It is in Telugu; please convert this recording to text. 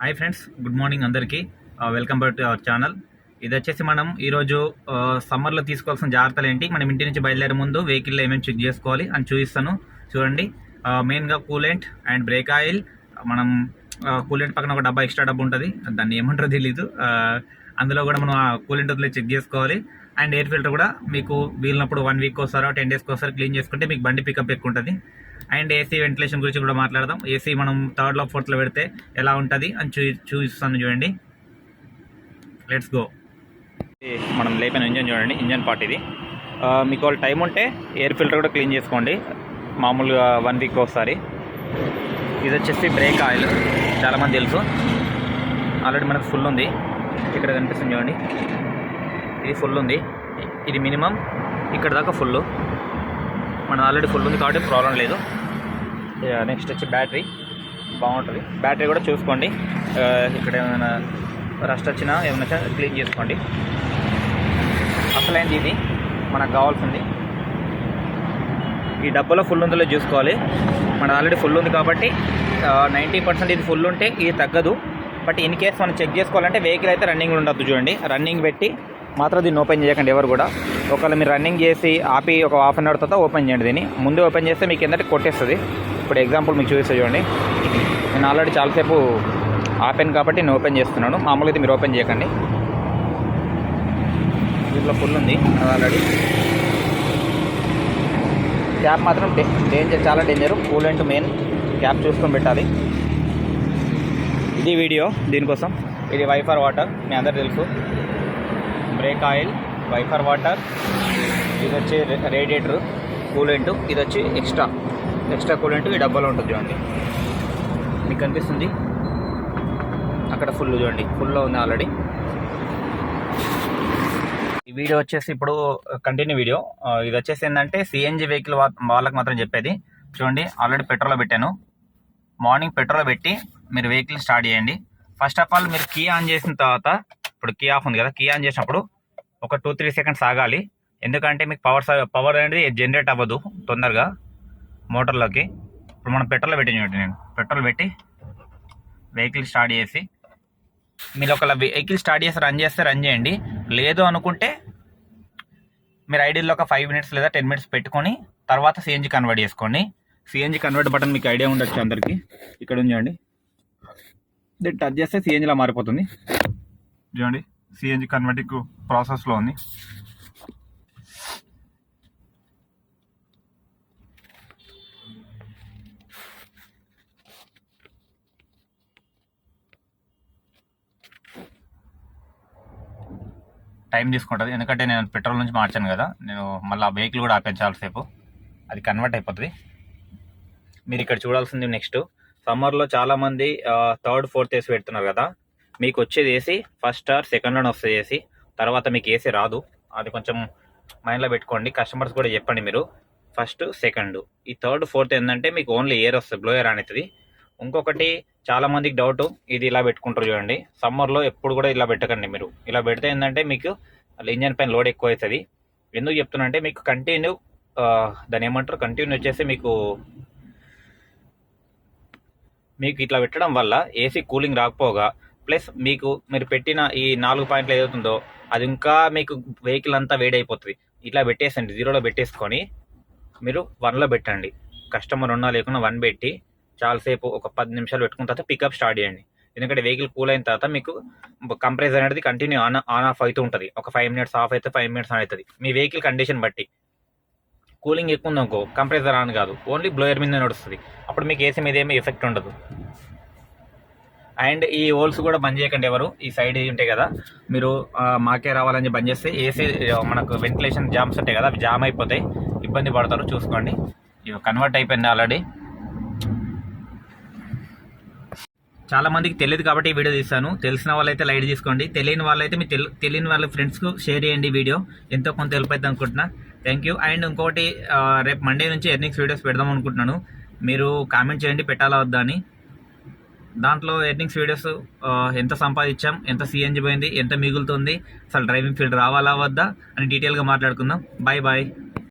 హాయ్ ఫ్రెండ్స్, గుడ్ మార్నింగ్ అందరికీ. Welcome back to our channel. ఇది వచ్చేసి మనం ఈరోజు సమ్మర్లో తీసుకోవాల్సిన జాగ్రత్తలు ఏంటి, మనం ఇంటి నుంచి బయలుదేరే ముందు వెహికల్లో ఏమేమి చెక్ చేసుకోవాలి అని చూపిస్తాను. చూడండి, మెయిన్గా కూలెంట్ అండ్ బ్రేక్ ఆయిల్. మనం కూలెంట్ పక్కన ఒక డబ్బా ఎక్స్ట్రా డబ్బా ఉంటుంది, దాన్ని ఏమంటారో తెలీదు. అందులో కూడా మనం కూలెంట్ వదిలే చెక్ చేసుకోవాలి. అండ్ ఎయిర్ ఫిల్టర్ కూడా మీకు వీలున్నప్పుడు 1 వీక్ ఒకసారి 10 డేస్కి ఒకసారి క్లీన్ చేసుకుంటే మీకు బండి పికప్ ఎక్కువ ఉంటుంది. అండ్ ఏసీ వెంటిలేషన్ గురించి కూడా మాట్లాడదాం. ఏసీ మనం 3rd లో 4th లో పెడితే ఎలా ఉంటుంది అని చూపిస్తాను. చూడండి, లెట్స్ గో. మనం లేపిన ఇంజన్ చూడండి, ఇంజన్ పార్ట్ ఇది. మీకు వాళ్ళు టైం ఉంటే ఎయిర్ ఫిల్టర్ కూడా క్లీన్ చేసుకోండి, మామూలుగా 1 వీక్ ఒకసారి. ఇది వచ్చేసి బ్రేక్ ఆయిల్, చాలామంది తెలుసు. ఆల్రెడీ మనకు ఫుల్ ఉంది, ఇక్కడ కనిపిస్తుంది చూడండి, ఇది ఫుల్ ఉంది. ఇది మినిమం ఇక్కడ దాకా ఫుల్, మన ఆల్రెడీ ఫుల్ ఉంది కాబట్టి ప్రాబ్లం లేదు. నెక్స్ట్ వచ్చి బ్యాటరీ బాగుంటుంది, బ్యాటరీ కూడా చూసుకోండి. ఇక్కడ ఏమైనా రస్ట్ వచ్చినా ఏమైనా క్లీన్ చేసుకోండి. అసలైంది ఇది మనకు కావాల్సింది. ఈ డబ్బాలో ఫుల్ ఉందో చూసుకోవాలి. మన ఆల్రెడీ ఫుల్ ఉంది కాబట్టి 90% ఇది ఫుల్ ఉంటే ఇది తగ్గదు. బట్ ఇన్ కేస్ మనం చెక్ చేసుకోవాలంటే వెహికల్ అయితే రన్నింగ్ ఉండద్దు. చూడండి, రన్నింగ్ పెట్టి మాత్రం దీన్ని ఓపెన్ చేయకండి ఎవరు కూడా. ఒకవేళ మీరు రన్నింగ్ చేసి ఆపి ఒక హాఫ్ అన్ అవర్ తర్వాత ఓపెన్ చేయండి. దీన్ని ముందే ఓపెన్ చేస్తే మీకు ఏంటంటే కొట్టేస్తుంది. ఇప్పుడు ఎగ్జాంపుల్ మీకు చూపిస్తే చూడండి, నేను ఆల్రెడీ చాలాసేపు ఆపాను కాబట్టి నేను ఓపెన్ చేస్తున్నాను. మామూలుగా అయితే మీరు ఓపెన్ చేయకండి. దీంట్లో ఫుల్ ఉంది ఆల్రెడీ. క్యాప్ మాత్రం డేంజర్, చాలా డేంజర్. కూలెంట్ మెయిన్ క్యాప్ చూసుకొని పెట్టాలి. ఇది వీడియో దీనికోసం. ఇది వైఫర్ వాటర్, మీ అందరు తెలుసు. బ్రేక్ ఆయిల్, వైఫర్ వాటర్, ఇది వచ్చి రేడియేటర్ కూలెంట్, ఇది వచ్చి ఎక్స్ట్రా కూలెంట్ ఈ డబ్బాలో ఉంటుంది. చూడండి, మీకు కనిపిస్తుంది అక్కడ ఫుల్. చూడండి, ఫుల్లో ఉంది ఆల్రెడీ. ఈ వీడియో వచ్చేసి ఇప్పుడు కంటిన్యూ వీడియో. ఇది వచ్చేసి ఏంటంటే సిఎన్జి వెహికల్ వాళ్ళకి మాత్రం చెప్పేది. చూడండి, ఆల్రెడీ పెట్రోల్లో పెట్టాను. మార్నింగ్ పెట్రోల్ పెట్టి మీరు వెహికల్ స్టార్ట్ చేయండి. ఫస్ట్ ఆఫ్ ఆల్ మీరు కీ ఆన్ చేసిన తర్వాత, ఇప్పుడు కీ ఆఫ్ ఉంది కదా, కీ ఆన్ చేసినప్పుడు ఒక 2-3 సెకండ్స్ ఆగాలి. ఎందుకంటే మీకు పవర్ అనేది జనరేట్ అవ్వదు తొందరగా మోటార్లోకి. ఇప్పుడు మనం పెట్రోల్ పెట్టి చూడండి, నేను పెట్రోల్ పెట్టి వెహికల్ స్టార్ట్ చేసి, మీరు ఒక వెహికల్ స్టార్ట్ చేసి రన్ చేయండి. లేదు అనుకుంటే మీరు ఐడియల్లో ఒక 5 మినిట్స్ లేదా 10 మినిట్స్ పెట్టుకొని తర్వాత సిఎన్జి కన్వర్ట్ చేసుకోండి. సిఎన్జి కన్వర్ట్ బటన్ మీకు ఐడియా ఉండొచ్చు అందరికీ, ఇక్కడ ఉంచండి. దీన్ని టచ్ చేస్తే సిఎన్జిలా మారిపోతుంది. చూడండి, సిఎన్జి కన్వర్టింగ్ ప్రాసెస్లో ఉంది. టైం తీసుకుంటుంది, ఎందుకంటే నేను పెట్రోల్ నుంచి మార్చాను కదా, నేను మళ్ళీ వెహికల్ కూడా ఆపాను చాలాసేపు, అది కన్వర్ట్ అయిపోతుంది. మీరు ఇక్కడ చూడాల్సింది నెక్స్ట్, సమ్మర్లో చాలామంది 3rd, 4th ఏసీ పెడుతున్నారు కదా, మీకు వచ్చేది ఏసీ 1st or 2nd లోనే వస్తుంది ఏసీ. తర్వాత మీకు ఏసీ రాదు, అది కొంచెం మైండ్లో పెట్టుకోండి. కస్టమర్స్ కూడా చెప్పండి మీరు 1st, 2nd. ఈ 3rd, 4th ఏంటంటే మీకు ఓన్లీ ఎయిర్ వస్తుంది, బ్లోయర్ అనేది. ఇంకొకటి చాలామందికి డౌట్, ఇది ఇలా పెట్టుకుంటారు చూడండి. సమ్మర్లో ఎప్పుడు కూడా ఇలా పెట్టకండి. మీరు ఇలా పెడితే ఏంటంటే మీకు ఇంజన్ పైన లోడ్ ఎక్కువ అవుతుంది. ఎందుకు చెప్తున్నా అంటే మీకు కంటిన్యూ దాన్ని ఏమంటారు, కంటిన్యూ వచ్చేసి మీకు ఇట్లా పెట్టడం వల్ల ఏసీ కూలింగ్ రాకపోగా, ప్లస్ మీరు పెట్టిన ఈ 4 పాయింట్లు ఏదవుతుందో అది ఇంకా మీకు వెహికల్ అంతా వేడైపోతుంది. ఇట్లా పెట్టేసండి, 0లో పెట్టేసుకొని మీరు 1లో పెట్టండి. కస్టమర్ ఉన్నా లేకున్నా 1 పెట్టి చాలాసేపు ఒక 10 నిమిషాలు పెట్టుకున్న తర్వాత పికప్ స్టార్ట్ చేయండి. ఎందుకంటే వెహికల్ కూల్ అయిన తర్వాత మీకు కంప్రెసర్ అనేది కంటిన్యూ ఆన్ ఆఫ్ అవుతూ ఉంటుంది. ఒక 5 మినిట్స్ ఆఫ్ అయితే 5 మినిట్స్ ఆన్ అవుతుంది, మీ వెహికల్ కండిషన్ బట్టి. కూలింగ్ ఎక్కువ ఉందనుకో కంప్రెసర్ ఆన్ కాదు, ఓన్లీ బ్లోయర్ మీద నడుస్తుంది. అప్పుడు మీకు ఏసీ మీద ఏమీ ఎఫెక్ట్ ఉండదు. అండ్ ఈ హోల్స్ కూడా బంద్ చేయకండి ఎవరు. ఈ సైడ్ ఉంటాయి కదా, మీరు మాకే రావాలని బంద్ చేస్తే ఏసీ మనకు వెంటిలేషన్ జామ్స్ ఉంటాయి కదా, అవి జామ్ అయిపోతాయి, ఇబ్బంది పడతారు. చూసుకోండి, ఇవి కన్వర్ట్ అయిపోయింది ఆల్రెడీ. చాలా మందికి తెలియదు కాబట్టి ఈ వీడియో తీస్తాను. తెలిసిన వాళ్ళైతే లైట్ తీసుకోండి, తెలియని వాళ్ళైతే మీ తెలియని వాళ్ళ ఫ్రెండ్స్కు షేర్ చేయండి. వీడియో ఎంతో కొంత హెల్ప్ అవుతుంది అనుకుంటున్నా. Thank you. అండ్ ఇంకోటి, రేపు మండే నుంచి ఎర్నింగ్స్ వీడియోస్ పెడదాం అనుకుంటున్నాను. మీరు కామెంట్ చేయండి పెట్టాలా వద్దా అని. దాంట్లో ఎర్నింగ్స్ వీడియోస్, ఎంత సంపాదించాం, ఎంత సిఎన్జి పోయింది, ఎంత మిగులుతుంది, అసలు డ్రైవింగ్ ఫీల్డ్ రావాలా వద్దా అని డీటెయిల్గా మాట్లాడుకుందాం. Bye bye.